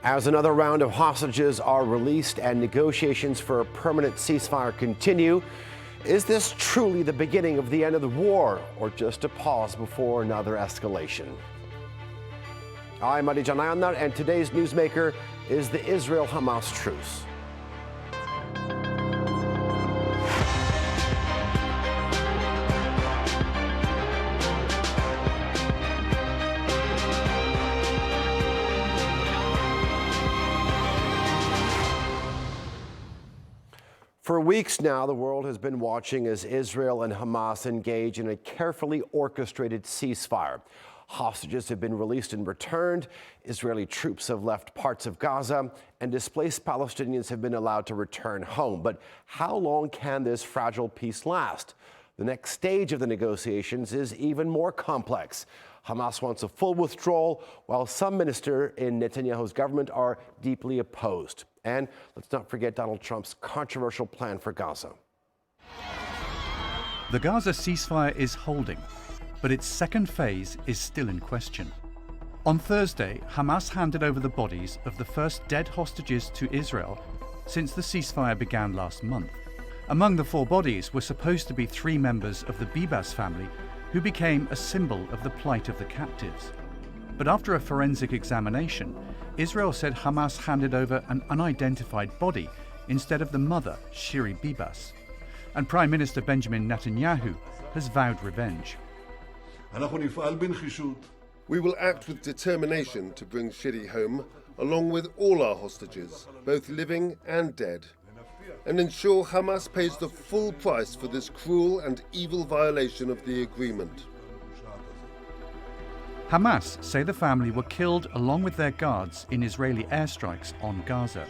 As another round of hostages are released and negotiations for a permanent ceasefire continue, is this truly the beginning of the end of the war, or just a pause before another escalation? I'm Adi Janayanar, and today's Newsmaker is the Israel-Hamas truce. For weeks now, the world has been watching as Israel and Hamas engage in a carefully orchestrated ceasefire. Hostages have been released and returned, Israeli troops have left parts of Gaza, and displaced Palestinians have been allowed to return home. But how long can this fragile peace last? The next stage of the negotiations is even more complex. Hamas wants a full withdrawal, while some ministers in Netanyahu's government are deeply opposed. And let's not forget Donald Trump's controversial plan for Gaza. The Gaza ceasefire is holding, but its second phase is still in question. On Thursday, Hamas handed over the bodies of the first dead hostages to Israel since the ceasefire began last month. Among the 4 bodies were supposed to be 3 members of the Bibas family, who became a symbol of the plight of the captives. But after a forensic examination, Israel said Hamas handed over an unidentified body instead of the mother, Shiri Bibas. And Prime Minister Benjamin Netanyahu has vowed revenge. We will act with determination to bring Shiri home, along with all our hostages, both living and dead, and ensure Hamas pays the full price for this cruel and evil violation of the agreement. Hamas say the family were killed along with their guards in Israeli airstrikes on Gaza.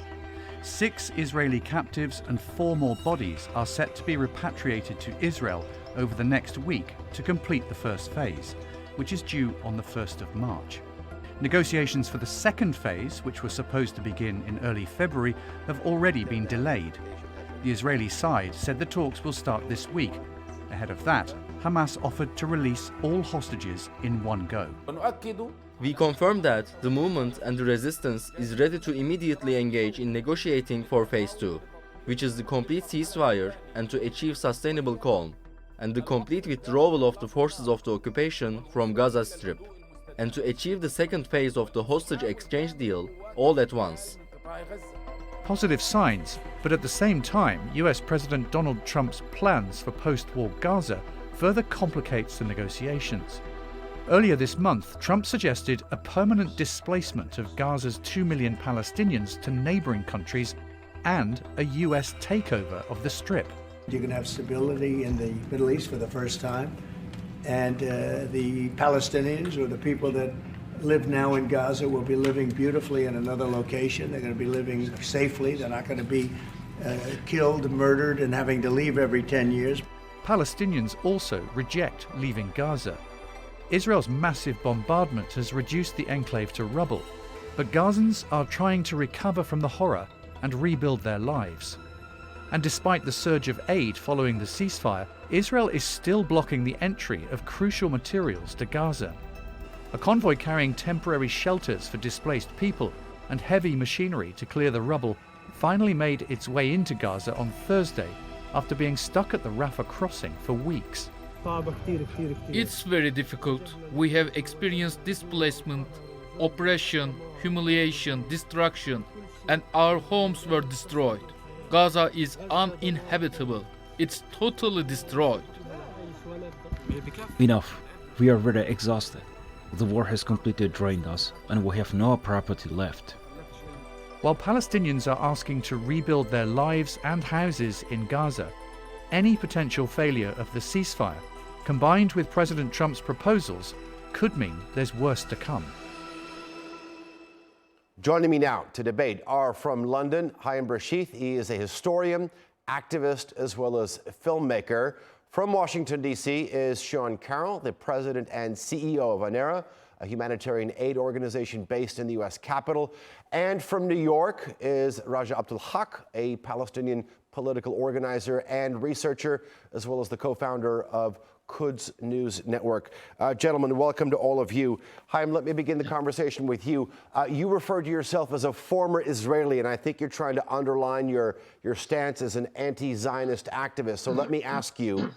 6 Israeli captives and 4 more bodies are set to be repatriated to Israel over the next week to complete the first phase, which is due on the 1st of March. Negotiations for the second phase, which were supposed to begin in early February, have already been delayed. The Israeli side said the talks will start this week. Ahead of that, Hamas offered to release all hostages in one go. We confirm that the movement and the resistance is ready to immediately engage in negotiating for phase 2, which is the complete ceasefire and to achieve sustainable calm, and the complete withdrawal of the forces of the occupation from Gaza Strip, and to achieve the second phase of the hostage exchange deal all at once. Positive signs, but at the same time, US President Donald Trump's plans for post-war Gaza further complicates the negotiations. Earlier this month, Trump suggested a permanent displacement of Gaza's 2 million Palestinians to neighboring countries and a US takeover of the Strip. You're going to have stability in the Middle East for the first time, and the Palestinians, or the people that live now in Gaza, will be living beautifully in another location. They're going to be living safely. They're not going to be killed, murdered, and having to leave every 10 years. Palestinians also reject leaving Gaza. Israel's massive bombardment has reduced the enclave to rubble, but Gazans are trying to recover from the horror and rebuild their lives. And despite the surge of aid following the ceasefire, Israel is still blocking the entry of crucial materials to Gaza. A convoy carrying temporary shelters for displaced people and heavy machinery to clear the rubble finally made its way into Gaza on Thursday after being stuck at the Rafah crossing for weeks. It's very difficult. We have experienced displacement, oppression, humiliation, destruction, and our homes were destroyed. Gaza is uninhabitable. It's totally destroyed. Enough. We are very exhausted. The war has completely drained us, and we have no property left. While Palestinians are asking to rebuild their lives and houses in Gaza, any potential failure of the ceasefire, combined with President Trump's proposals, could mean there's worse to come. Joining me now to debate are from London, Haim Bresheeth. He is a historian, activist, as well as filmmaker. From Washington, D.C. is Carroll, the president and CEO of Anera, a humanitarian aid organization based in the U.S. Capitol. And from New York is Raja Abdulhaq, a Palestinian political organizer and researcher, as well as the co-founder of Quds News Network. Gentlemen, welcome to all of you. Haim, let me begin the conversation with you. You refer to yourself as a former Israeli, and I think you're trying to underline your stance as an anti-Zionist activist. So let me ask you,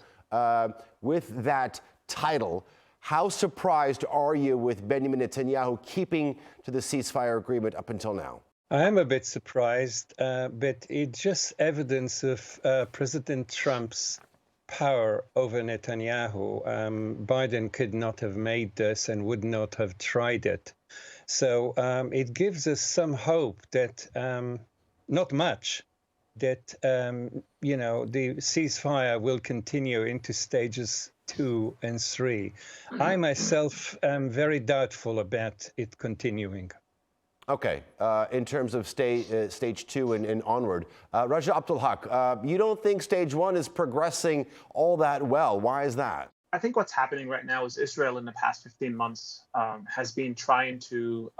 with that title, how surprised are you with Benjamin Netanyahu keeping to the ceasefire agreement up until now? I am a bit surprised, but it's just evidence of President Trump's power over Netanyahu. Biden could not have made this and would not have tried it. So it gives us some hope that, not much, that, the ceasefire will continue into stages 2 and 3. I myself am very doubtful about it continuing. Okay, in terms of stage 2 and onward, Raja Abdulhaq, you don't think stage 1 is progressing all that well. Why is that? I think what's happening right now is Israel in the past 15 months has been trying to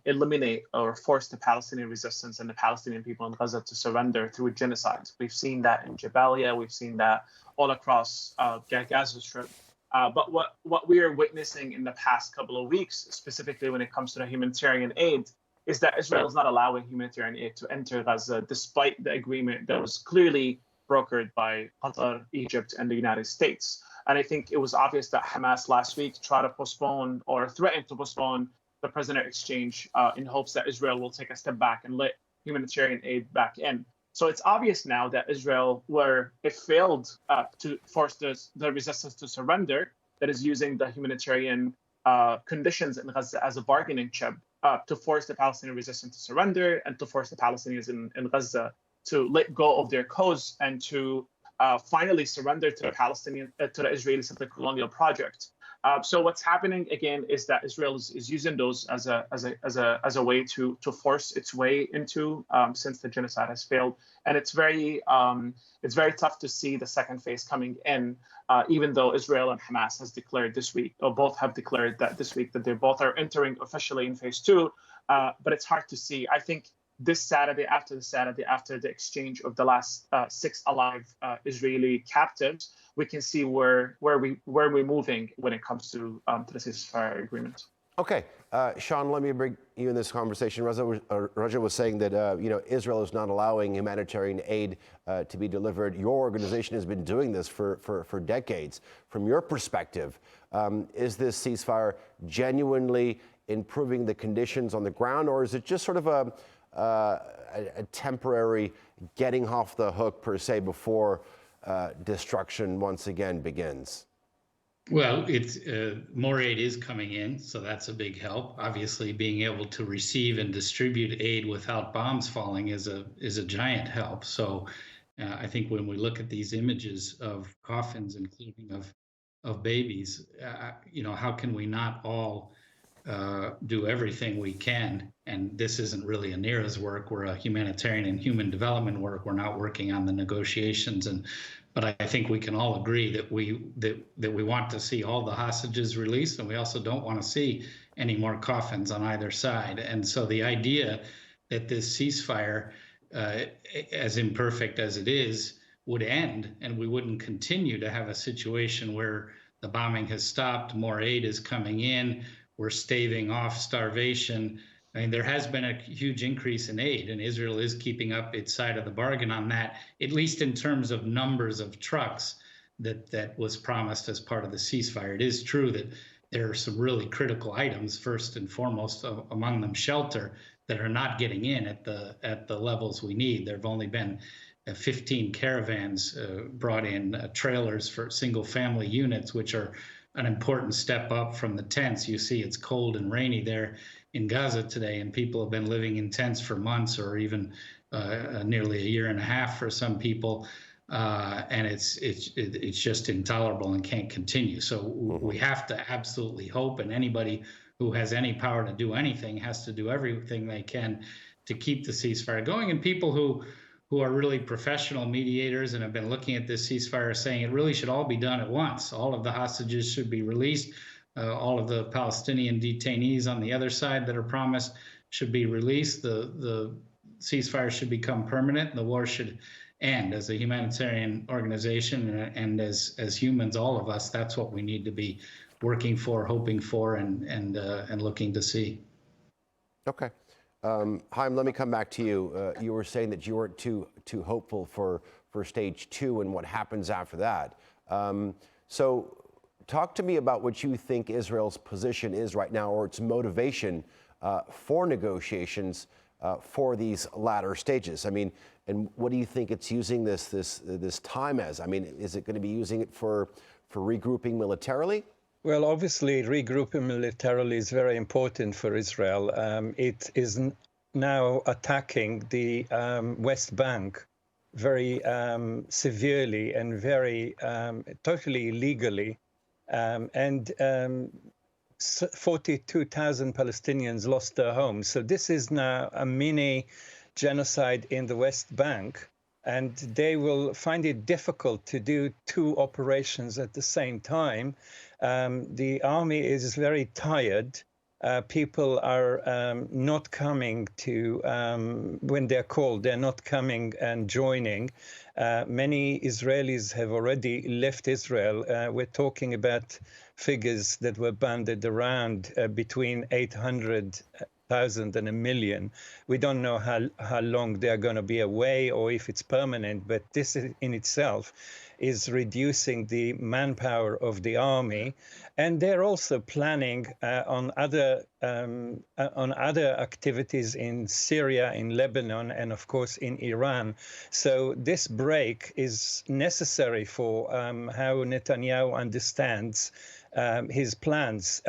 eliminate or force the Palestinian resistance and the Palestinian people in Gaza to surrender through genocide. We've seen that in Jabalia. We've seen that all across Gaza Strip. But what we are witnessing in the past couple of weeks, specifically when it comes to the humanitarian aid, is that Israel is not allowing humanitarian aid to enter Gaza, despite the agreement that was clearly brokered by Qatar, Egypt, and the United States. And I think it was obvious that Hamas last week tried to postpone or threatened to postpone the prisoner exchange in hopes that Israel will take a step back and let humanitarian aid back in. So it's obvious now that Israel, where it failed to force the resistance to surrender, that is using the humanitarian conditions in Gaza as a bargaining chip to force the Palestinian resistance to surrender and to force the Palestinians in Gaza to let go of their cause and to finally surrender to the Israeli settler colonial project. So what's happening again is that Israel is using those as a way to force its way into since the genocide has failed, and it's very tough to see the second phase coming in, even though Israel and Hamas has declared this week, or both have declared that this week, that they both are entering officially in phase 2. But it's hard to see. I think this Saturday, after the exchange of the last 6 alive Israeli captives, we can see where we're moving when it comes to the ceasefire agreement. Okay, Sean, let me bring you in this conversation. Raja was saying that Israel is not allowing humanitarian aid to be delivered. Your organization has been doing this for decades. From your perspective, is this ceasefire genuinely improving the conditions on the ground, or is it just sort of a temporary getting off the hook per se before destruction once again begins? Well, it's more aid is coming in, so that's a big help. Obviously, being able to receive and distribute aid without bombs falling is a giant help. So I think when we look at these images of coffins, including of babies, how can we not all do everything we can? And this isn't really Anera's work. We're a humanitarian and human development work. We're not working on the negotiations. But I think we can all agree that we want to see all the hostages released, and we also don't want to see any more coffins on either side. And so the idea that this ceasefire, as imperfect as it is, would end, and we wouldn't continue to have a situation where the bombing has stopped, more aid is coming in, we're staving off starvation. I mean, there has been a huge increase in aid, and Israel is keeping up its side of the bargain on that, at least in terms of numbers of trucks that was promised as part of the ceasefire. It is true that there are some really critical items, first and foremost, among them shelter, that are not getting in at the levels we need. There have only been 15 caravans brought in, trailers for single-family units, which are an important step up from the tents. You see it's cold and rainy there in Gaza today, and people have been living in tents for months or even nearly a year and a half for some people, and it's just intolerable and can't continue. So we have to absolutely hope, and anybody who has any power to do anything has to do everything they can to keep the ceasefire going. And people who are really professional mediators and have been looking at this ceasefire saying it really should all be done at once. All of the hostages should be released. all of the Palestinian detainees on the other side that are promised should be released. The ceasefire should become permanent. The war should end. As a humanitarian organization and as humans, all of us, that's what we need to be working for, hoping for, and looking to see. Okay. Haim, let me come back to you. You were saying that you weren't too hopeful for stage 2 and what happens after that. So talk to me about what you think Israel's position is right now, or its motivation for negotiations for these latter stages. I mean, and what do you think it's using this time as? I mean, is it going to be using it for regrouping militarily? Well, obviously, regrouping militarily is very important for Israel. It is now attacking the West Bank very severely and very totally illegally. And 42,000 Palestinians lost their homes. So this is now a mini genocide in the West Bank. And they will find it difficult to do 2 operations at the same time. The army is very tired. People are not coming to, when they're called, they're not coming and joining. Many Israelis have already left Israel. We're talking about figures that were banded around between 800,000 and 1 million. We don't know how long they're going to be away or if it's permanent, but this in itself is reducing the manpower of the army. And they're also planning on other activities in Syria, in Lebanon, and of course in Iran. So this break is necessary for how Netanyahu understands his plans.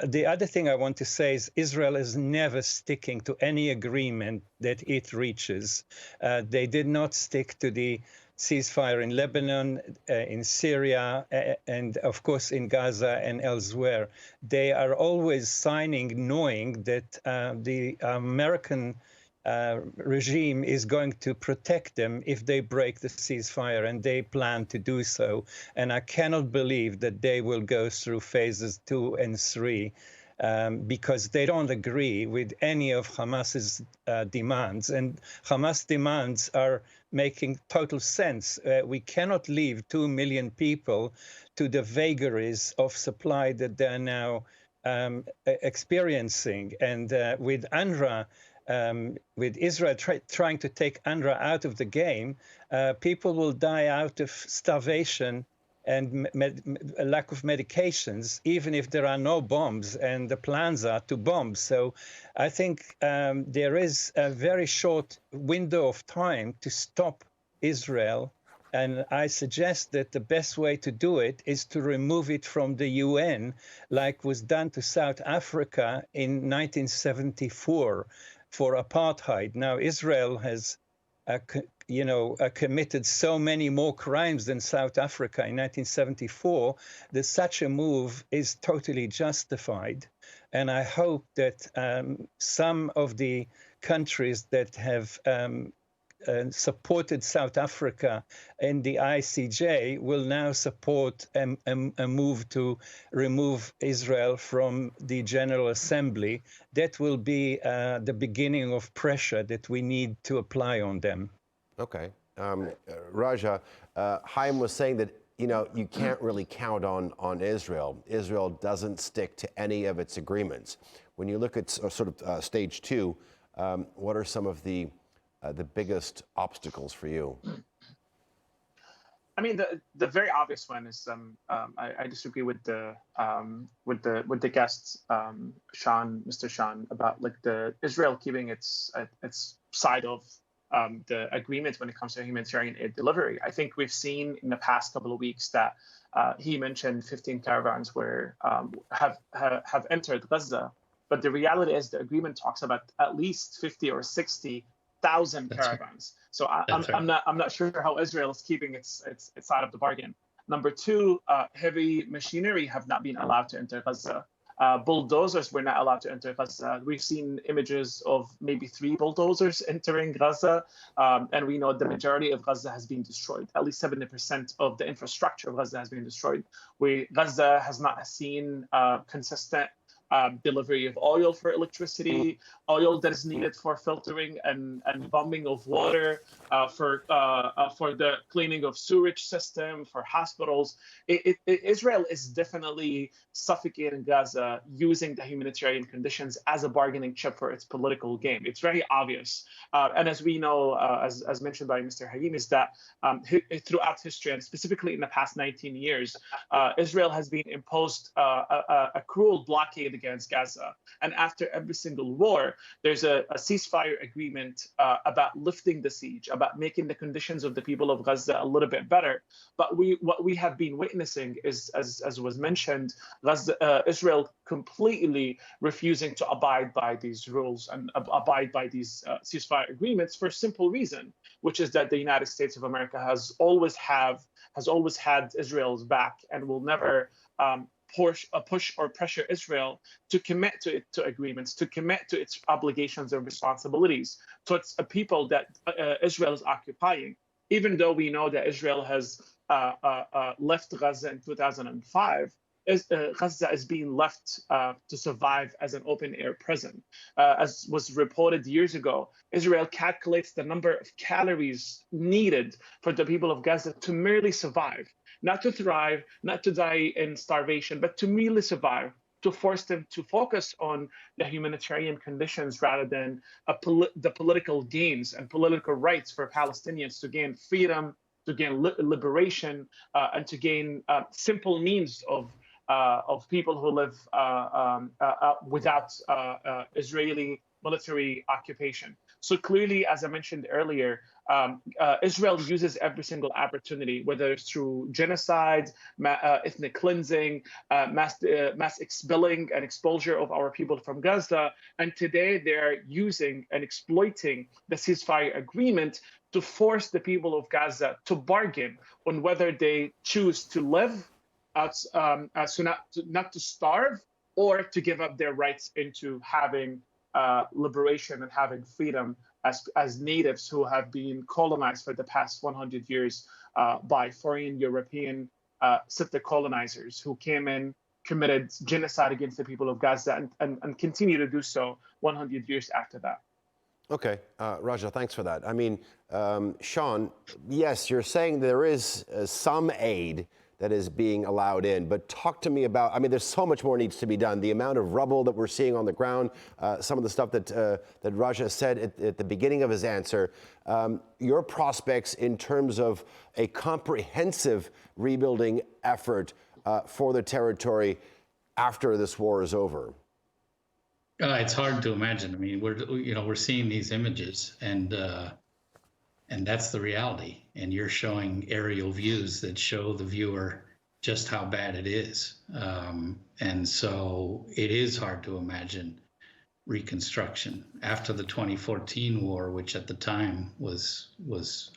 The other thing I want to say is Israel is never sticking to any agreement that it reaches. They did not stick to the ceasefire in Lebanon, in Syria, and of course in Gaza and elsewhere. They are always signing knowing that the American regime is going to protect them if they break the ceasefire, and they plan to do so. And I cannot believe that they will go through phases 2 and 3 because they don't agree with any of Hamas's demands. And Hamas demands are making total sense. We cannot leave 2 million people to the vagaries of supply that they're now experiencing. And with UNRWA, with Israel trying to take UNRWA out of the game, people will die out of starvation and a lack of medications, even if there are no bombs, and the plans are to bomb. So I think there is a very short window of time to stop Israel. And I suggest that the best way to do it is to remove it from the UN, like was done to South Africa in 1974 for apartheid. Now, Israel has committed so many more crimes than South Africa in 1974 that such a move is totally justified. And I hope that some of the countries that have supported South Africa in the ICJ will now support a move to remove Israel from the General Assembly. That will be the beginning of pressure that we need to apply on them. Okay. Raja, Haim was saying that, you can't really count on Israel. Israel doesn't stick to any of its agreements. When you look at sort of stage 2, what are some of the biggest obstacles for you? I mean, the very obvious one is I disagree with the guests, Mr. Sean, about like the Israel keeping its side of the agreement when it comes to humanitarian aid delivery. I think we've seen in the past couple of weeks that he mentioned 15 caravans have entered Gaza, but the reality is the agreement talks about at least 50 or 60,000 caravans. So I'm not sure how Israel is keeping its side of the bargain. Number 2, heavy machinery have not been allowed to enter Gaza. bulldozers were not allowed to enter Gaza. We've seen images of maybe 3 bulldozers entering Gaza, and we know the majority of Gaza has been destroyed. At least 70% of the infrastructure of Gaza has been destroyed. Gaza has not seen consistent delivery of oil for electricity, oil that is needed for filtering and pumping of water, for the cleaning of sewage system, for hospitals. Israel is definitely suffocating Gaza using the humanitarian conditions as a bargaining chip for its political game. It's very obvious. And as we know, as mentioned by Mr. Haim, is that throughout history, and specifically in the past 19 years, Israel has been imposed a cruel blockade against Gaza. And after every single war, there's a ceasefire agreement about lifting the siege, about making the conditions of the people of Gaza a little bit better. But what we have been witnessing is, as was mentioned, Israel completely refusing to abide by these rules and abide by these ceasefire agreements for a simple reason, which is that the United States of America has always had Israel's back and will never push or pressure Israel to commit to agreements, to commit to its obligations and responsibilities towards a people that Israel is occupying. Even though we know that Israel has left Gaza in 2005, Gaza is being left to survive as an open-air prison. As was reported years ago, Israel calculates the number of calories needed for the people of Gaza to merely survive, not to thrive, not to die in starvation, but to merely survive, to force them to focus on the humanitarian conditions rather than the political gains and political rights for Palestinians to gain freedom, to gain liberation, and to gain simple means of people who live without Israeli military occupation. So clearly, as I mentioned earlier, Israel uses every single opportunity, whether it's through genocide, ethnic cleansing, mass expelling and exposure of our people from Gaza. And today they're using and exploiting the ceasefire agreement to force the people of Gaza to bargain on whether they choose to live not to starve, or to give up their rights into having liberation and having freedom as natives who have been colonized for the past 100 years by foreign European settler colonizers who came in, committed genocide against the people of Gaza, and continue to do so 100 years after that. Okay, Raja, thanks for that. I mean, Sean, yes, you're saying there is some aid that is being allowed in, but talk to me about, I mean, there's so much more needs to be done. The amount of rubble that we're seeing on the ground, some of the stuff that Raja said at the beginning of his answer, your prospects in terms of a comprehensive rebuilding effort for the territory after this war is over. It's hard to imagine. I mean, we're seeing these images, and that's the reality. And you're showing aerial views that show the viewer just how bad it is. And so it is hard to imagine reconstruction after the 2014 war, which at the time was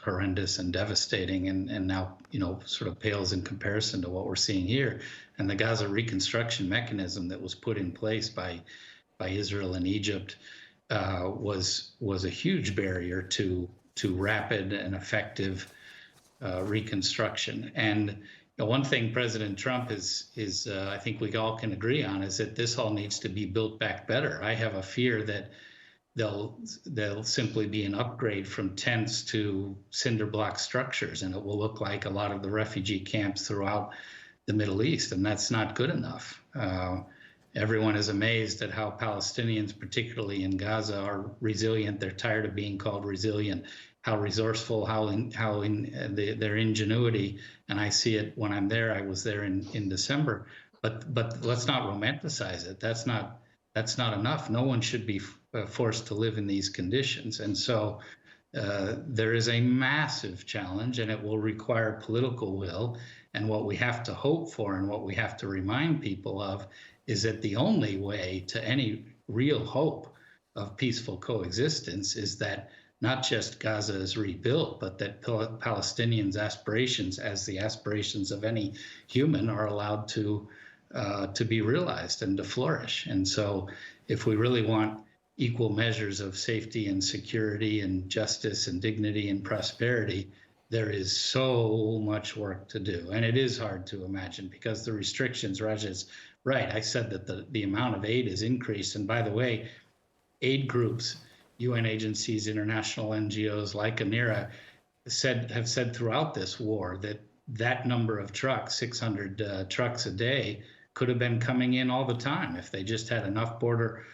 horrendous and devastating, and now, sort of pales in comparison to what we're seeing here. And the Gaza reconstruction mechanism that was put in place by Israel and Egypt was a huge barrier to rapid and effective reconstruction. And one thing President Trump is I think we all can agree on is that this all needs to be built back better. I have a fear that they'll simply be an upgrade from tents to cinder block structures, and it will look like a lot of the refugee camps throughout the Middle East, and that's not good enough. Everyone is amazed at how Palestinians, particularly in Gaza, are resilient. They're tired of being called resilient, how resourceful, their ingenuity. And I see it when I'm there. I was there in December. But let's not romanticize it. That's not enough. No one should be forced to live in these conditions. And so there is a massive challenge, and it will require political will. And what we have to hope for, and what we have to remind people of, is that the only way to any real hope of peaceful coexistence is that not just Gaza is rebuilt, but that Palestinians' aspirations, as the aspirations of any human, are allowed to to be realized and to flourish. And so if we really want equal measures of safety and security and justice and dignity and prosperity, there is so much work to do. And it is hard to imagine because the restrictions, Raja's right. I said that the amount of aid is increased. And by the way, aid groups, UN agencies, international NGOs like Anera have said throughout this war that number of trucks, 600 trucks a day, could have been coming in all the time if they just had enough border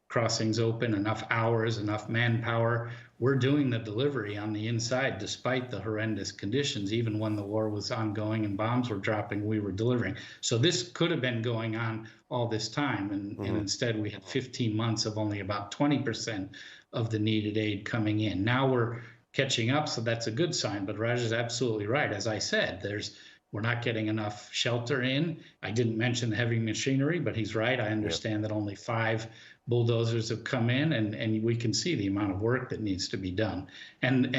crossings open, enough hours, enough manpower. We're doing the delivery on the inside despite the horrendous conditions. Even when the war was ongoing and bombs were dropping, we were delivering. So this could have been going on all this time. And instead we had 15 months of only about 20% of the needed aid coming in. Now we're catching up, so that's a good sign. But Raj is absolutely right. As I said, we're not getting enough shelter in. I didn't mention the heavy machinery, but he's right. I understand that only 5 bulldozers have come in, and we can see the amount of work that needs to be done. And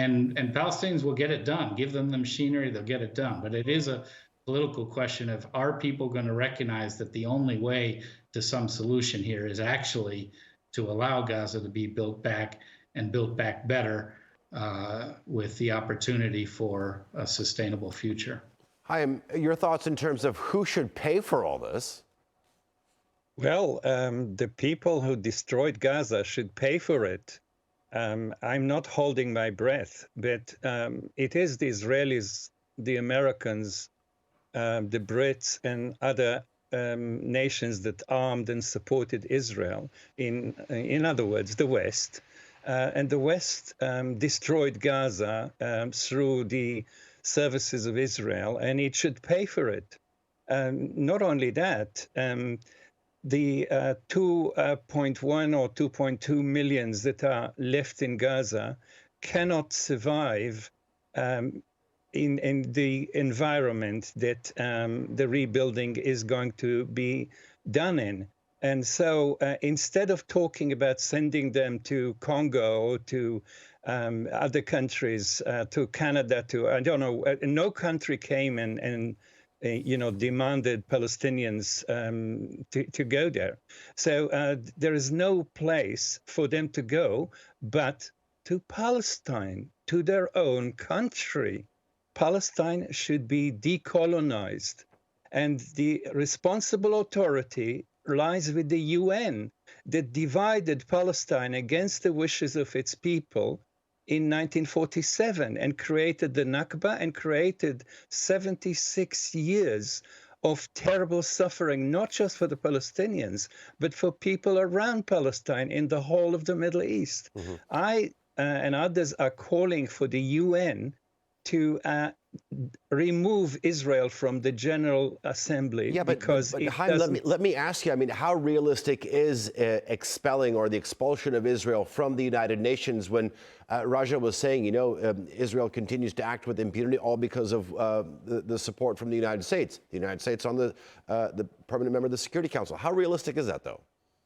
Palestinians will get it done. Give them the machinery, they'll get it done. But it is a political question of, are people going to recognize that the only way to some solution here is actually to allow Gaza to be built back and built back better with the opportunity for a sustainable future. Haim, your thoughts in terms of who should pay for all this? Well, the people who destroyed Gaza should pay for it. I'm not holding my breath, but it is the Israelis, the Americans, the Brits, and other nations that armed and supported Israel. In other words, the West. And the West destroyed Gaza through the services of Israel, and it should pay for it. Not only that, the 2.1 or 2.2 millions that are left in Gaza cannot survive in the environment that the rebuilding is going to be done in. And so instead of talking about sending them to Congo or to other countries, to Canada, I don't know, no country came and demanded Palestinians to go there. So there is no place for them to go but to Palestine, to their own country. Palestine should be decolonized, and the responsible authority lies with the UN that divided Palestine against the wishes of its people in 1947 and created the Nakba and created 76 years of terrible suffering, not just for the Palestinians, but for people around Palestine in the whole of the Middle East. I and others are calling for the UN to remove Israel from the General Assembly. Yeah, but Haim, let me ask you, I mean, how realistic is expelling or the expulsion of Israel from the United Nations when Raja was saying, Israel continues to act with impunity all because of the support from the United States. The United States on the permanent member of the Security Council. How realistic is that, though?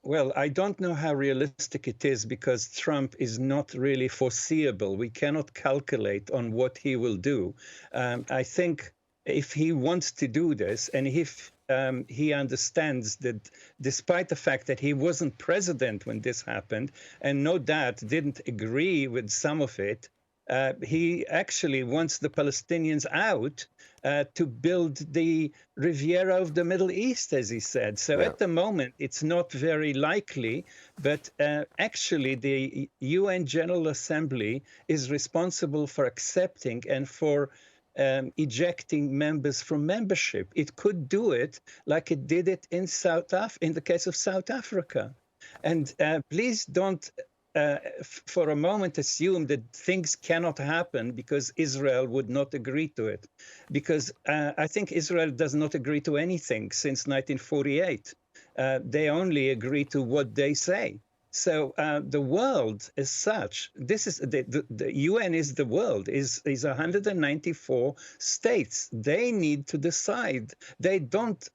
Well, I don't know how realistic it is because Trump is not really foreseeable. We cannot calculate on what he will do. I think if he wants to do this and if he understands that despite the fact that he wasn't president when this happened and no doubt didn't agree with some of it, he actually wants the Palestinians out to build the Riviera of the Middle East, as he said. So at the moment, it's not very likely, but actually the UN General Assembly is responsible for accepting and for ejecting members from membership. It could do it like it did it in the case of South Africa. And please don't for a moment assume that things cannot happen because Israel would not agree to it. Because I think Israel does not agree to anything since 1948. They only agree to what they say. So the world as such, this is the UN is the world, is 194 states. They need to decide. They don't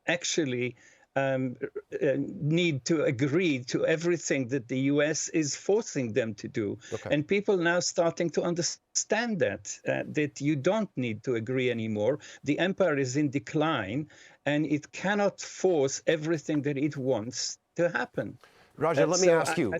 actually need to agree to everything that the US is forcing them to do. Okay. And people now starting to understand that you don't need to agree anymore. The empire is in decline, and it cannot force everything that it wants to happen. Roger, let me ask you.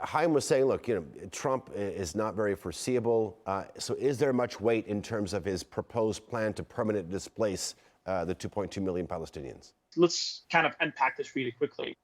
Haim was saying, look, Trump is not very foreseeable. So is there much weight in terms of his proposed plan to permanently displace the 2.2 million Palestinians? Let's kind of unpack this really quickly.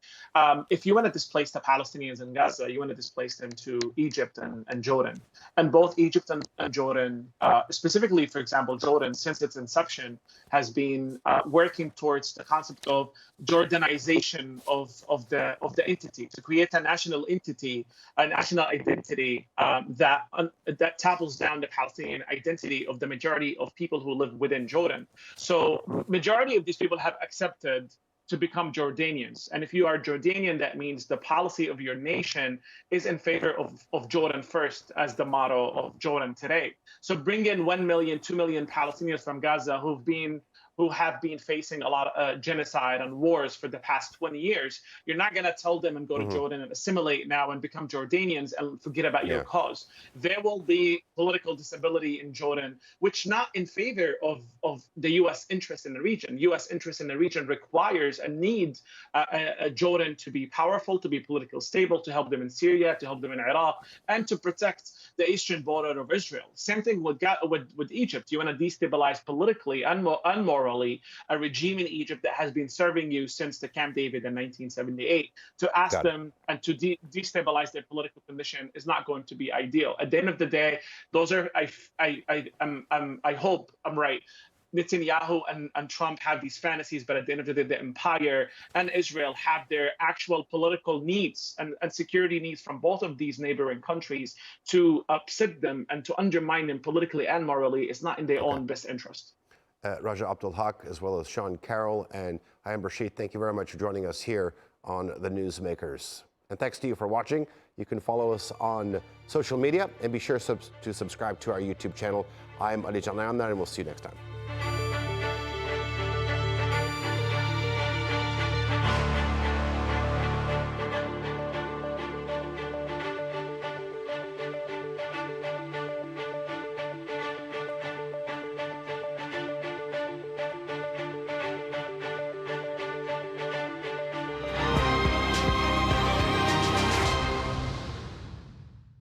If you want to displace the Palestinians in Gaza, you want to displace them to Egypt and Jordan. And both Egypt and Jordan, specifically, for example, Jordan, since its inception, has been working towards the concept of Jordanization of the entity, to create a national entity, a national identity that topples down the Palestinian identity of the majority of people who live within Jordan. So majority of these people have accepted to become Jordanians. And if you are Jordanian, that means the policy of your nation is in favor of Jordan first, as the motto of Jordan today. So bring in 1 million, 2 million Palestinians from Gaza who have been facing a lot of genocide and wars for the past 20 years. You're not going to tell them and go to Jordan and assimilate now and become Jordanians and forget about your cause. There will be political disability in Jordan, which not in favor of the U.S. interest in the region. U.S. interest in the region requires and needs Jordan to be powerful, to be politically stable, to help them in Syria, to help them in Iraq, and to protect the eastern border of Israel. Same thing with Egypt. You want to destabilize politically and morally a regime in Egypt that has been serving you since the Camp David in 1978. To ask them and to destabilize their political condition is not going to be ideal. At the end of the day, those are, I hope I'm right, Netanyahu and Trump have these fantasies, but at the end of the day, the empire and Israel have their actual political needs and security needs from both of these neighboring countries. To upset them and to undermine them politically and morally is not in their own best interest. Raja Abdulhaq, as well as Sean Carroll and Haim Bresheeth, thank you very much for joining us here on the Newsmakers. And thanks to you for watching. You can follow us on social media and be sure to subscribe to our YouTube channel. I'm Ali Janayamnar, and we'll see you next time.